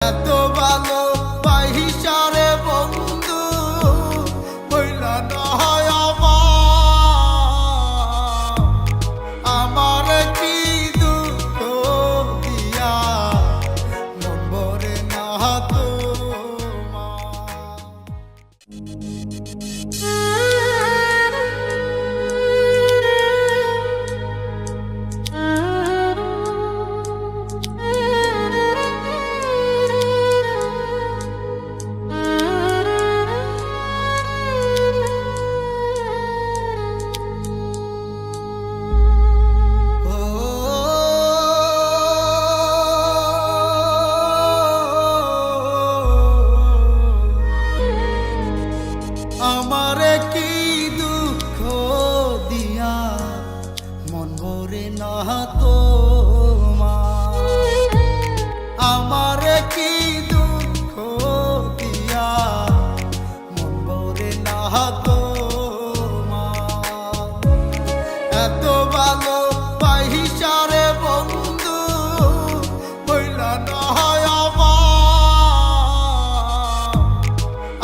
এত ভালো পাইসারে বন্ধু হইলা না হয় আমার কি দুঃখ দিয়া মন ভরে না আমারে কি দুঃখ দিয়া মন ভরে না তোমার আমারে কি দুঃখ দিয়া মন ভরে না তোমার এত ভালো পাইসারে বন্ধু হইলা না হয়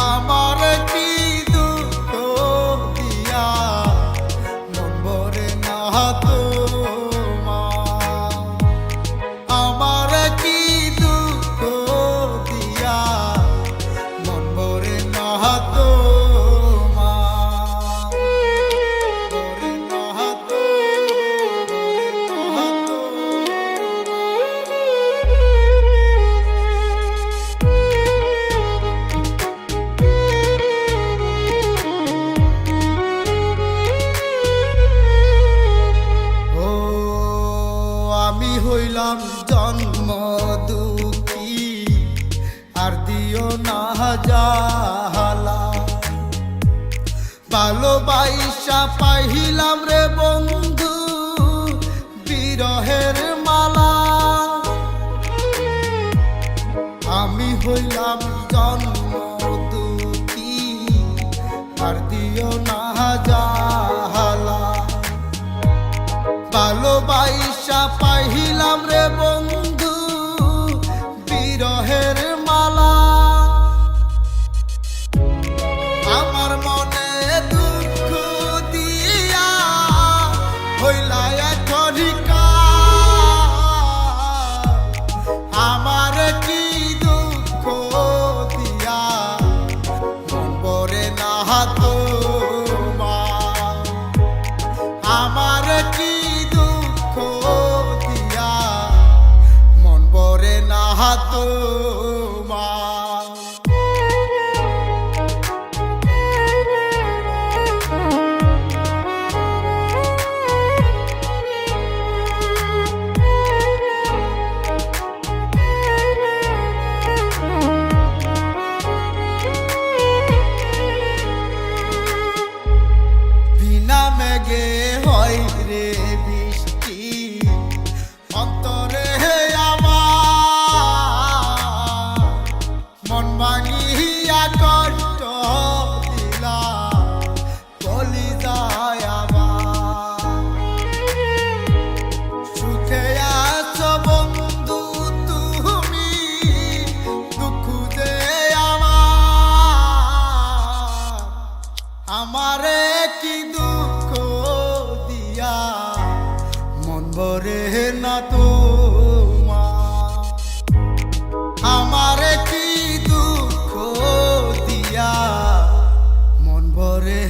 আমার কি হইলাম জন্ম দুঃখী আর দিও না জাহালা ভালোবাসা পাইলাম রে বন্ধু বিরহের মালা আমি হইলাম জন্ম দুঃখী আর দিও না জাহালা ভালোবাসা পাইলাম রে বন্ধু বিরহের মালা আমার মনে দুঃখ দিয়া হইলা এখনিকা আমার কি দুঃখ দিয়া মন ভরে না তোমার আমার কি বিনা মেঘে হয় রে বৃষ্টি অন্তরে মন ভাঙিয়া কষ্ট দিলা বলি যায় আবার সুখে আছো বন্ধু তুমি দুঃখ দে আমারে কি দুঃখ দিয়া মন ভরে না তোমার আমারে কি দুঃখ দিয়া মন ভরে